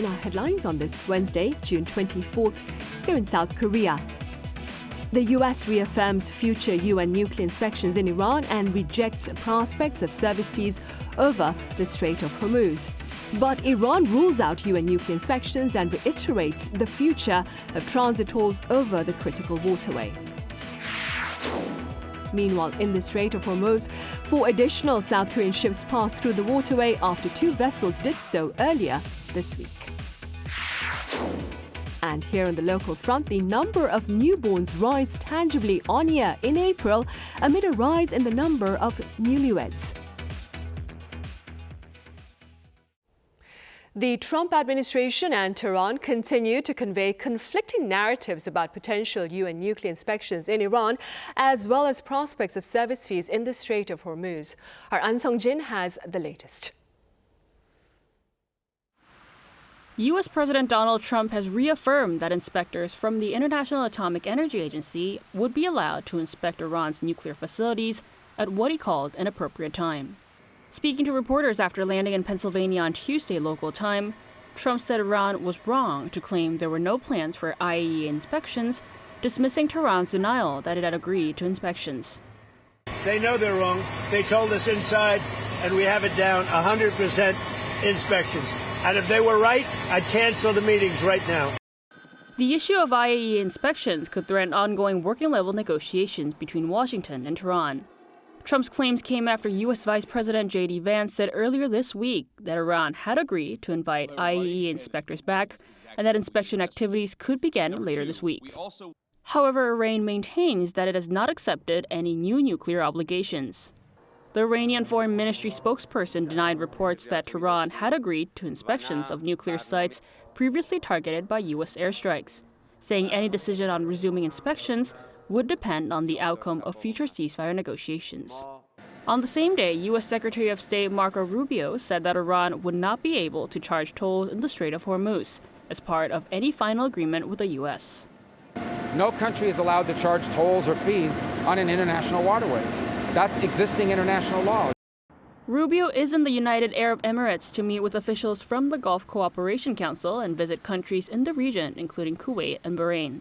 in our headlines on this Wednesday, June 24th, here in South Korea. The U.S. reaffirms future UN nuclear inspections in Iran and rejects prospects of service fees over the Strait of Hormuz. But Iran rules out UN nuclear inspections and reiterates the future of transit tolls over the critical waterway. Meanwhile, in the Strait of Hormuz, 4 additional South Korean ships passed through the waterway after 2 vessels did so earlier this week. And here on the local front, the number of newborns rise tangibly on year in April amid a rise in the number of newlyweds. The Trump administration and Tehran continue to convey conflicting narratives about potential UN nuclear inspections in Iran, as well as prospects of service fees in the Strait of Hormuz. Our An Sung-jin has the latest. U.S. President Donald Trump has reaffirmed that inspectors from the International Atomic Energy Agency would be allowed to inspect Iran's nuclear facilities at what he called an appropriate time. Speaking to reporters after landing in Pennsylvania on Tuesday local time, Trump said Iran was wrong to claim there were no plans for IAEA inspections, dismissing Tehran's denial that it had agreed to inspections. They know they're wrong. They told us inside, and we have it down, 100% inspections. And if they were right, I'd cancel the meetings right now. The issue of IAEA inspections could threaten ongoing working-level negotiations between Washington and Tehran. Trump's claims came after U.S. Vice President J.D. Vance said earlier this week that Iran had agreed to invite IAEA inspectors back and that inspection activities could begin later this week. However, Iran maintains that it has not accepted any new nuclear obligations. The Iranian Foreign Ministry spokesperson denied reports that Tehran had agreed to inspections of nuclear sites previously targeted by U.S. airstrikes, saying any decision on resuming inspections would depend on the outcome of future ceasefire negotiations. On the same day, U.S. Secretary of State Marco Rubio said that Iran would not be able to charge tolls in the Strait of Hormuz as part of any final agreement with the U.S. No country is allowed to charge tolls or fees on an international waterway. That's existing international law. Rubio is in the United Arab Emirates to meet with officials from the Gulf Cooperation Council and visit countries in the region, including Kuwait and Bahrain.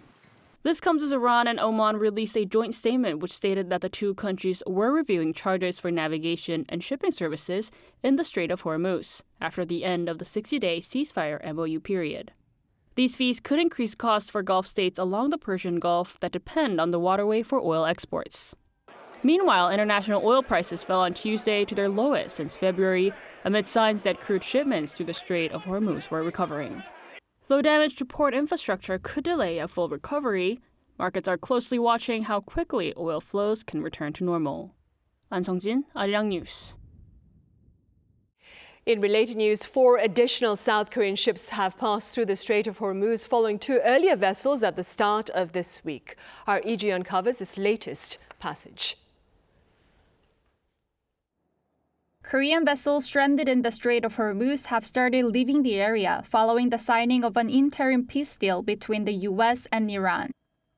This comes as Iran and Oman released a joint statement which stated that the two countries were reviewing charges for navigation and shipping services in the Strait of Hormuz after the end of the 60-day ceasefire MOU period. These fees could increase costs for Gulf states along the Persian Gulf that depend on the waterway for oil exports. Meanwhile, international oil prices fell on Tuesday to their lowest since February, amid signs that crude shipments through the Strait of Hormuz were recovering. Though damage to port infrastructure could delay a full recovery, markets are closely watching how quickly oil flows can return to normal. An Sung-jin, Arirang News. In related news, 4 additional South Korean ships have passed through the Strait of Hormuz following 2 earlier vessels at the start of this week. Our EG uncovers this latest passage. Korean vessels stranded in the Strait of Hormuz have started leaving the area following the signing of an interim peace deal between the U.S. and Iran.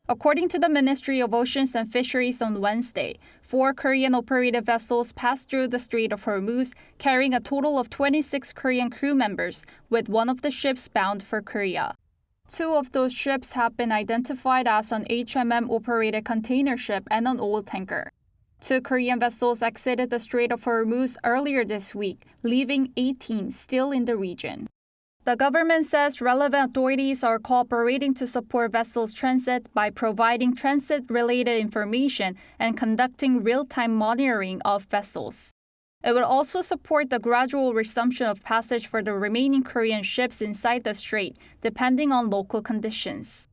According to the Ministry of Oceans and Fisheries on Wednesday, 4 Korean-operated vessels passed through the Strait of Hormuz, carrying a total of 26 Korean crew members, with one of the ships bound for Korea. 2 of those ships have been identified as an HMM-operated container ship and an oil tanker. 2 Korean vessels exited the Strait of Hormuz earlier this week, leaving 18 still in the region. The government says relevant authorities are cooperating to support vessels' transit by providing transit-related information and conducting real-time monitoring of vessels. It will also support the gradual resumption of passage for the remaining Korean ships inside the strait, depending on local conditions.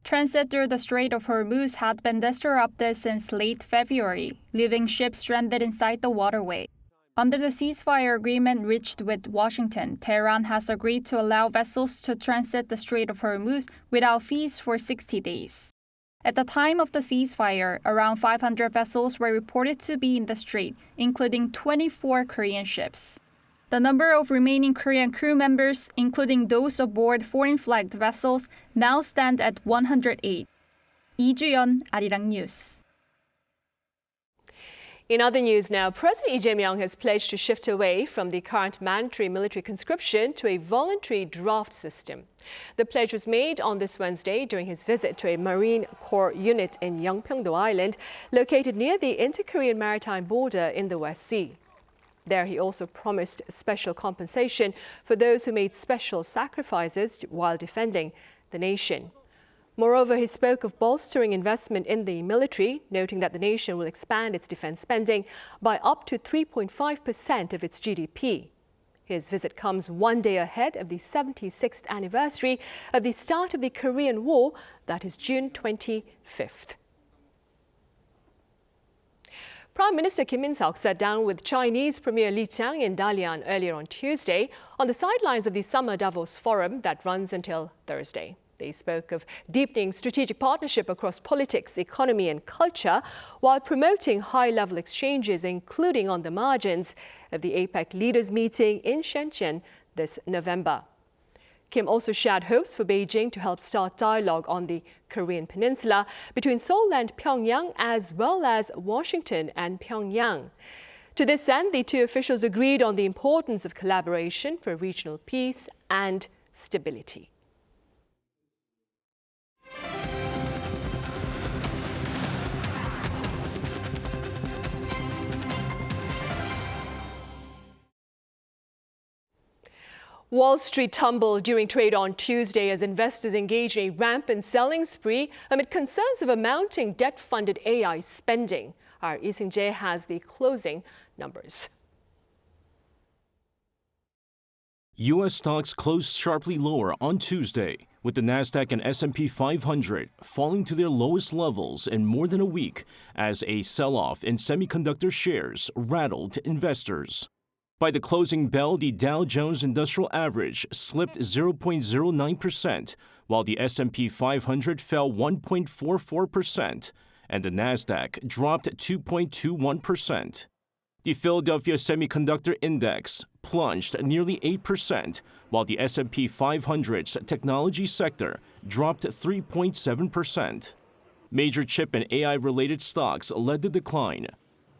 Transit through the Strait of Hormuz had been disrupted since late February, leaving ships stranded inside the waterway. Under the ceasefire agreement reached with Washington, Tehran has agreed to allow vessels to transit the Strait of Hormuz without fees for 60 days. At the time of the ceasefire, around 500 vessels were reported to be in the strait, including 24 Korean ships. The number of remaining Korean crew members, including those aboard foreign-flagged vessels, now stand at 108. Lee Ju-yeon, Arirang News. In other news now, President Lee Jae-myung has pledged to shift away from the current mandatory military conscription to a voluntary draft system. The pledge was made on this Wednesday during his visit to a Marine Corps unit in Yeongpyeong-do Island, located near the inter-Korean maritime border in the West Sea. There, he also promised special compensation for those who made special sacrifices while defending the nation. Moreover, he spoke of bolstering investment in the military, noting that the nation will expand its defense spending by up to 3.5% of its GDP. His visit comes one day ahead of the 76th anniversary of the start of the Korean War, that is June 25th. Prime Minister Kim Min-seok sat down with Chinese Premier Li Qiang in Dalian earlier on Tuesday on the sidelines of the Summer Davos Forum that runs until Thursday. They spoke of deepening strategic partnership across politics, economy and culture, while promoting high-level exchanges, including on the margins of the APEC leaders meeting in Shenzhen this November. Kim also shared hopes for Beijing to help start dialogue on the Korean Peninsula between Seoul and Pyongyang, as well as Washington and Pyongyang. To this end, the two officials agreed on the importance of collaboration for regional peace and stability. Wall Street tumbled during trade on Tuesday as investors engaged in a rampant selling spree amid concerns of a mounting debt-funded AI spending. Our Lee Seung-jae has the closing numbers. U.S. stocks closed sharply lower on Tuesday, with the Nasdaq and S&P 500 falling to their lowest levels in more than a week as a sell-off in semiconductor shares rattled investors. By the closing bell, the Dow Jones Industrial Average slipped 0.09%, while the S&P 500 fell 1.44%, and the Nasdaq dropped 2.21%. The Philadelphia Semiconductor Index plunged nearly 8%, while the S&P 500's technology sector dropped 3.7%. Major chip and AI-related stocks led the decline.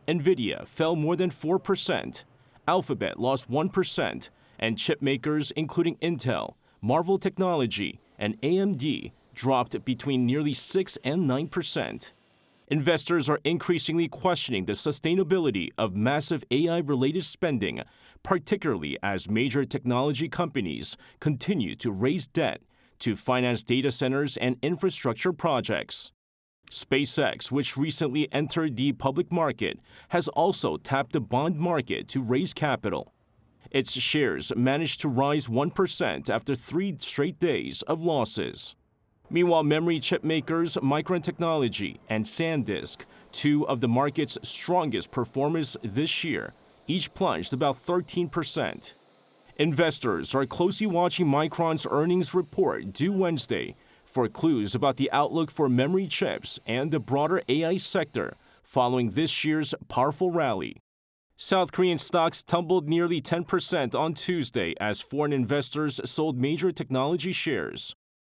Nvidia fell more than 4%. Alphabet lost 1%, and chip makers including Intel, Marvell Technology, and AMD dropped between nearly 6 and 9%. Investors are increasingly questioning the sustainability of massive AI-related spending, particularly as major technology companies continue to raise debt to finance data centers and infrastructure projects. SpaceX, which recently entered the public market, has also tapped the bond market to raise capital. Its shares managed to rise 1% after 3 straight days of losses. Meanwhile, memory chip makers Micron Technology and SanDisk, two of the market's strongest performers this year, each plunged about 13%. Investors are closely watching Micron's earnings report due Wednesday for clues about the outlook for memory chips and the broader AI sector following this year's powerful rally. South Korean stocks tumbled nearly 10% on Tuesday as foreign investors sold major technology shares.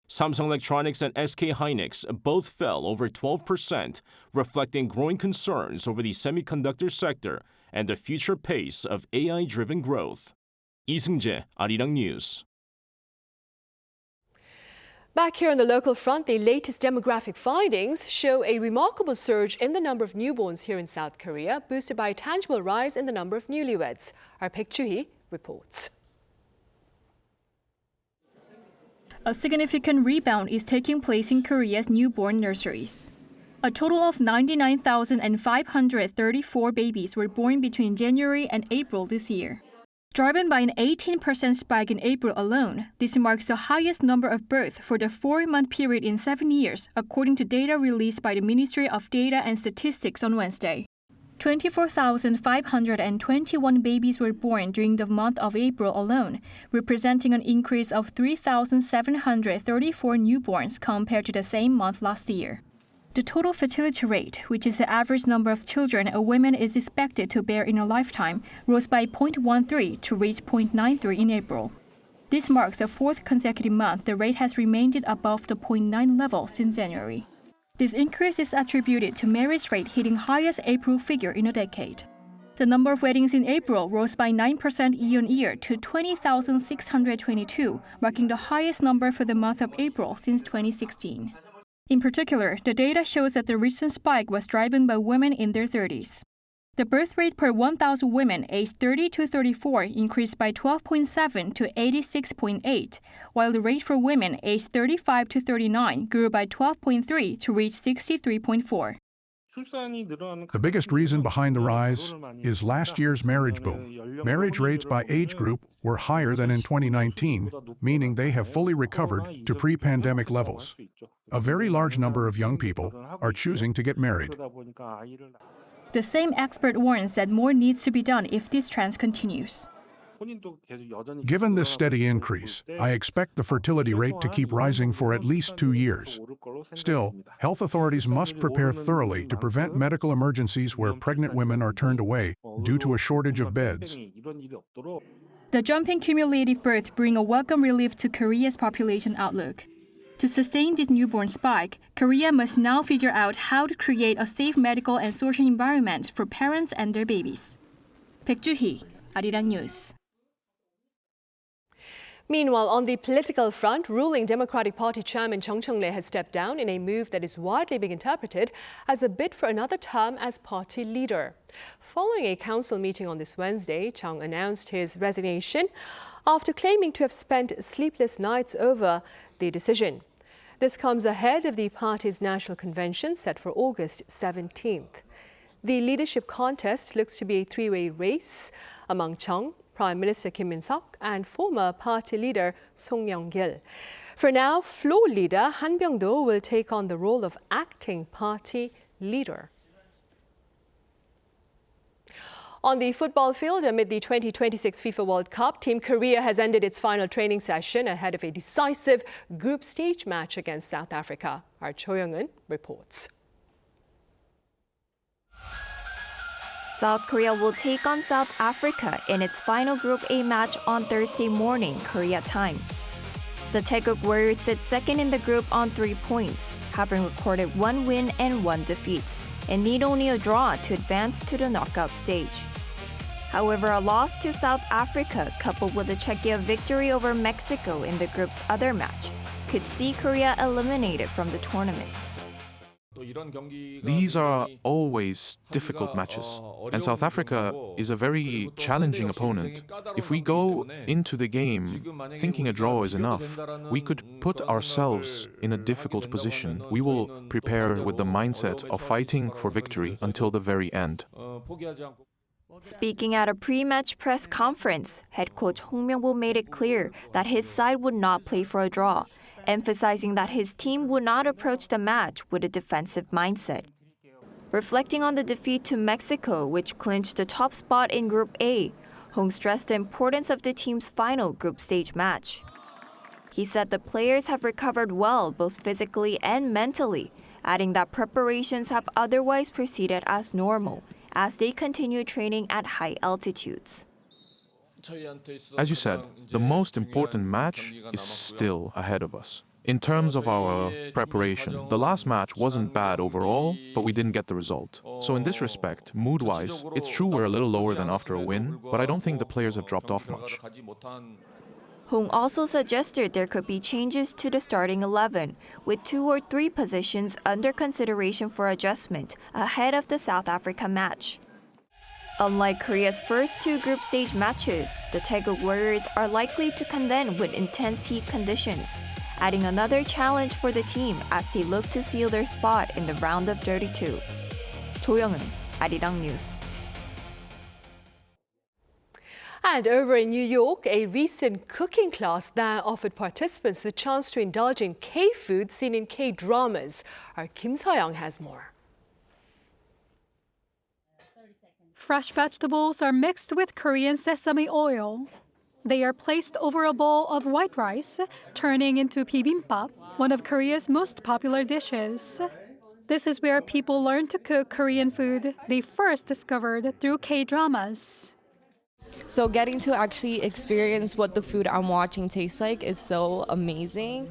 Samsung Electronics and SK Hynix both fell over 12%, reflecting growing concerns over the semiconductor sector and the future pace of AI-driven growth. Lee Seung-jae, Arirang News. Back here on the local front, the latest demographic findings show a remarkable surge in the number of newborns here in South Korea, boosted by a tangible rise in the number of newlyweds. Our Baek Joo-hee reports. A significant rebound is taking place in Korea's newborn nurseries. A total of 99,534 babies were born between January and April this year. Driven by an 18% spike in April alone, this marks the highest number of births for the 4-month period in 7 years, according to data released by the Ministry of Data and Statistics on Wednesday. 24,521 babies were born during the month of April alone, representing an increase of 3,734 newborns compared to the same month last year. The total fertility rate, which is the average number of children a woman is expected to bear in a lifetime, rose by 0.13 to reach 0.93 in April. This marks the 4th consecutive month the rate has remained above the 0.9 level since January. This increase is attributed to marriage rate hitting highest April figure in a decade. The number of weddings in April rose by 9% year-on-year to 20,622, marking the highest number for the month of April since 2016. In particular, the data shows that the recent spike was driven by women in their 30s. The birth rate per 1,000 women aged 30 to 34 increased by 12.7 to 86.8, while the rate for women aged 35 to 39 grew by 12.3 to reach 63.4. The biggest reason behind the rise is last year's marriage boom. Marriage rates by age group were higher than in 2019, meaning they have fully recovered to pre-pandemic levels. A very large number of young people are choosing to get married. The same expert warns that more needs to be done if this trend continues. Given this steady increase, I expect the fertility rate to keep rising for at least 2 years. Still, health authorities must prepare thoroughly to prevent medical emergencies where pregnant women are turned away due to a shortage of beds. The jump in cumulative birth bring a welcome relief to Korea's population outlook. To sustain this newborn spike, Korea must now figure out how to create a safe medical and social environment for parents and their babies. 백주희, Arirang News. Meanwhile, on the political front, ruling Democratic Party chairman Chung Cheong-rae has stepped down in a move that is widely being interpreted as a bid for another term as party leader. Following a council meeting on this Wednesday, Chung announced his resignation after claiming to have spent sleepless nights over the decision. This comes ahead of the party's national convention set for August 17th. The leadership contest looks to be a three-way race among Chung, Prime Minister Kim Min-seok and former party leader Song Myung-gil. For now, floor leader Han Byung-do will take on the role of acting party leader. On the football field, amid the 2026 FIFA World Cup, Team Korea has ended its final training session ahead of a decisive group stage match against South Africa. Our Cho Young-eun reports. South Korea will take on South Africa in its final Group A match on Thursday morning, Korea time. The Taeguk Warriors sit second in the group on 3 points, having recorded 1 win and 1 defeat, and need only a draw to advance to the knockout stage. However, a loss to South Africa, coupled with a Czechia victory over Mexico in the group's other match, could see Korea eliminated from the tournament. These are always difficult matches, and South Africa is a very challenging opponent. If we go into the game thinking a draw is enough, we could put ourselves in a difficult position. We will prepare with the mindset of fighting for victory until the very end. Speaking at a pre-match press conference, head coach Hong Myung-woo made it clear that his side would not play for a draw, emphasizing that his team would not approach the match with a defensive mindset. Reflecting on the defeat to Mexico, which clinched the top spot in Group A, Hong stressed the importance of the team's final group stage match. He said the players have recovered well both physically and mentally, adding that preparations have otherwise proceeded as normal as they continue training at high altitudes. As you said, the most important match is still ahead of us. In terms of our preparation, the last match wasn't bad overall, but we didn't get the result. So in this respect, mood-wise, it's true we're a little lower than after a win, but I don't think the players have dropped off much. Hong also suggested there could be changes to the starting 11, with 2 or 3 positions under consideration for adjustment ahead of the South Africa match. Unlike Korea's first 2 group stage matches, the Taeguk Warriors are likely to contend with intense heat conditions, adding another challenge for the team as they look to seal their spot in the round of 32. Cho Young-eun, Arirang News. And over in New York, a recent cooking class that offered participants the chance to indulge in K-food seen in K-dramas. Our Kim Sa-young has more. Fresh vegetables are mixed with Korean sesame oil. They are placed over a bowl of white rice, turning into bibimbap, one of Korea's most popular dishes. This is where people learn to cook Korean food they first discovered through K-dramas. So getting to actually experience what the food I'm watching tastes like is so amazing.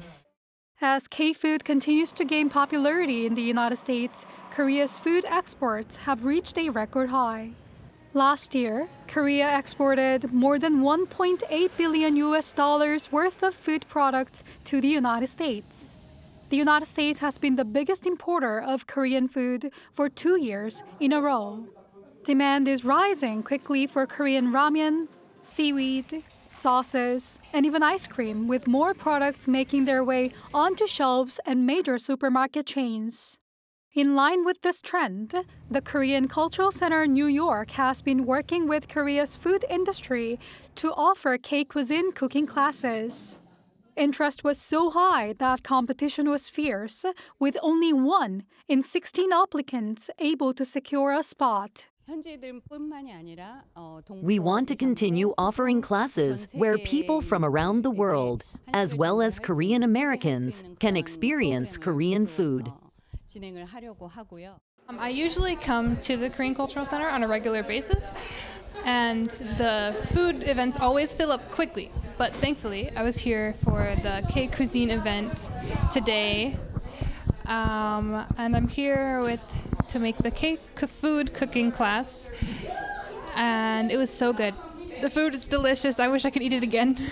As K-food continues to gain popularity in the United States, Korea's food exports have reached a record high. Last year, Korea exported more than $1.8 billion worth of food products to the United States. The United States has been the biggest importer of Korean food for 2 years in a row. Demand is rising quickly for Korean ramen, seaweed, sauces, and even ice cream, with more products making their way onto shelves and major supermarket chains. In line with this trend, the Korean Cultural Center New York has been working with Korea's food industry to offer K-cuisine cooking classes. Interest was so high that competition was fierce, with only 1 in 16 applicants able to secure a spot. We want to continue offering classes where people from around the world, as well as Korean Americans, can experience Korean food. I usually come to the Korean Cultural Center on a regular basis, and the food events always fill up quickly. But thankfully, I was here for the K-cuisine event today, and I'm here to make the K-food cooking class, and it was so good. The food is delicious. I wish I could eat it again.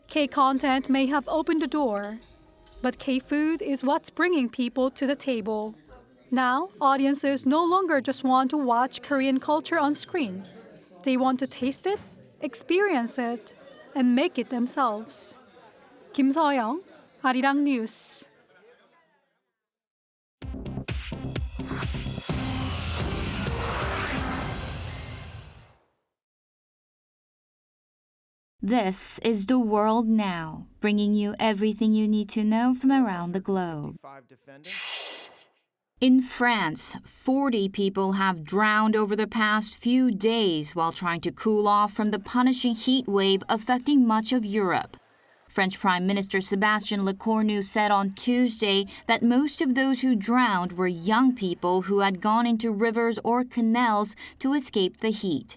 K-content may have opened the door, but K-food is what's bringing people to the table. Now, audiences no longer just want to watch Korean culture on screen. They want to taste it, experience it, and make it themselves. Kim Seoyoung, Arirang News. This is The World Now, bringing you everything you need to know from around the globe. In France, 40 people have drowned over the past few days while trying to cool off from the punishing heat wave affecting much of Europe. French Prime Minister Sébastien Lecornu said on Tuesday that most of those who drowned were young people who had gone into rivers or canals to escape the heat.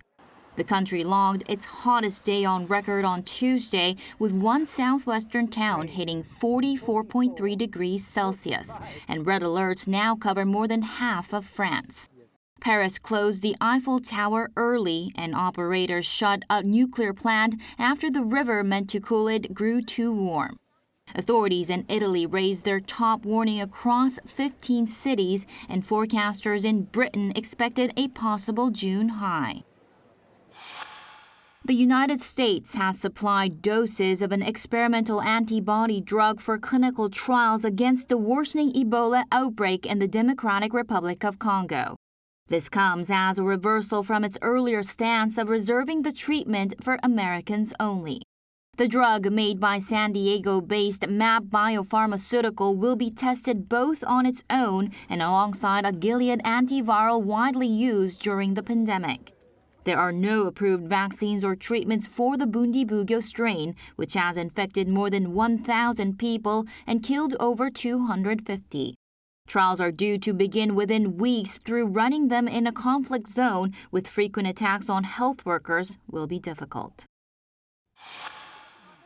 The country logged its hottest day on record on Tuesday, with one southwestern town hitting 44.3 degrees Celsius, and red alerts now cover more than half of France. Paris closed the Eiffel Tower early, and operators shut a nuclear plant after the river meant to cool it grew too warm. Authorities in Italy raised their top warning across 15 cities, and forecasters in Britain expected a possible June high. The United States has supplied doses of an experimental antibody drug for clinical trials against the worsening Ebola outbreak in the Democratic Republic of Congo. This comes as a reversal from its earlier stance of reserving the treatment for Americans only. The drug, made by San Diego-based MAP Biopharmaceutical, will be tested both on its own and alongside a Gilead antiviral widely used during the pandemic. There are no approved vaccines or treatments for the Bundibugyo strain, which has infected more than 1,000 people and killed over 250. Trials are due to begin within weeks through running them in a conflict zone, with frequent attacks on health workers will be difficult.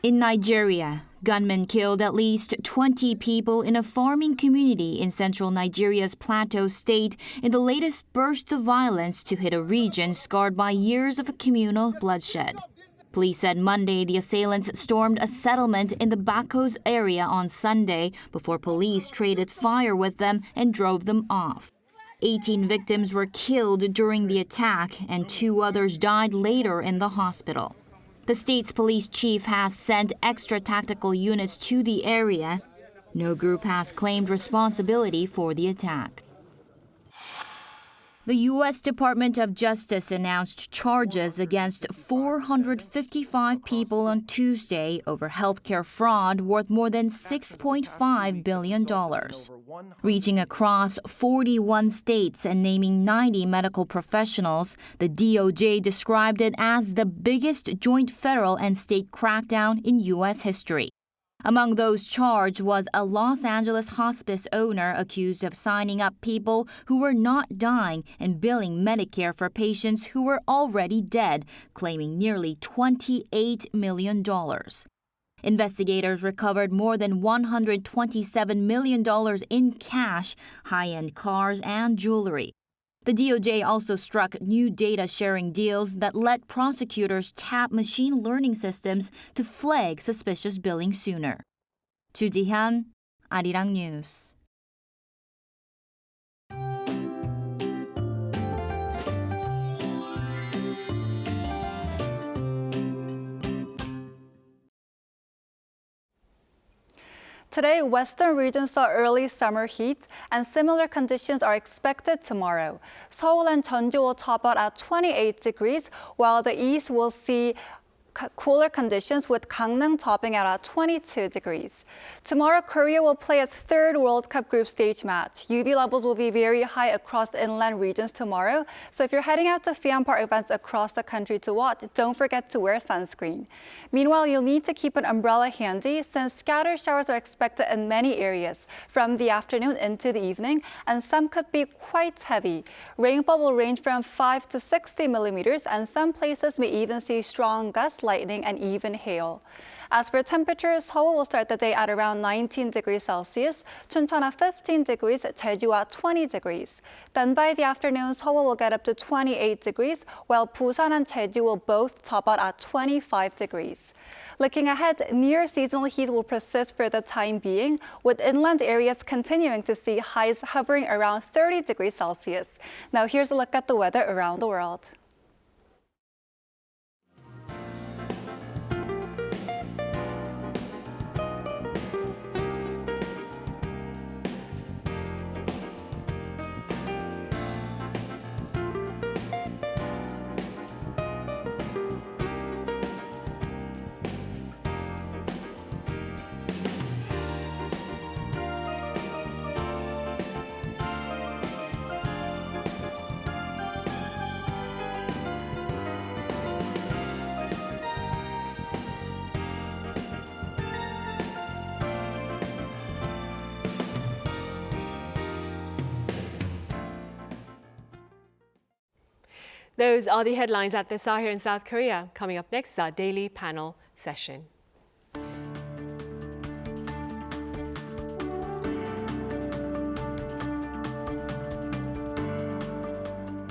In Nigeria, gunmen killed at least 20 people in a farming community in central Nigeria's Plateau State in the latest burst of violence to hit a region scarred by years of communal bloodshed. Police said Monday the assailants stormed a settlement in the Bakos area on Sunday before police traded fire with them and drove them off. 18 victims were killed during the attack, and 2 others died later in the hospital. The state's police chief has sent extra tactical units to the area. No group has claimed responsibility for the attack. The U.S. Department of Justice announced charges against 455 people on Tuesday over healthcare fraud worth more than $6.5 billion. Reaching across 41 states and naming 90 medical professionals, the DOJ described it as the biggest joint federal and state crackdown in U.S. history. Among those charged was a Los Angeles hospice owner accused of signing up people who were not dying and billing Medicare for patients who were already dead, claiming nearly $28 million. Investigators recovered more than $127 million in cash, high-end cars, and jewelry. The DOJ also struck new data-sharing deals that let prosecutors tap machine learning systems to flag suspicious billing sooner. Ju Ji-hyun, Arirang News. Today, western regions saw early summer heat, and similar conditions are expected tomorrow. Seoul and Jeonju will top out at 28 degrees, while the east will see cooler conditions with Gangneung topping out at 22 degrees. Tomorrow, Korea will play its third World Cup group stage match. UV levels will be very high across inland regions tomorrow, so if you're heading out to fan park events across the country to watch, don't forget to wear sunscreen. Meanwhile, you'll need to keep an umbrella handy since scattered showers are expected in many areas from the afternoon into the evening, and some could be quite heavy. Rainfall will range from 5 to 60 millimeters, and some places may even see strong gusts, lightning, and even hail. As for temperatures, Seoul will start the day at around 19 degrees Celsius, Chuncheon at 15 degrees, Jeju at 20 degrees. Then by the afternoon, Seoul will get up to 28 degrees, while Busan and Jeju will both top out at 25 degrees. Looking ahead, near seasonal heat will persist for the time being, with inland areas continuing to see highs hovering around 30 degrees Celsius. Now here's a look at the weather around the world. Those are the headlines at this hour here in South Korea. Coming up next is our daily panel session.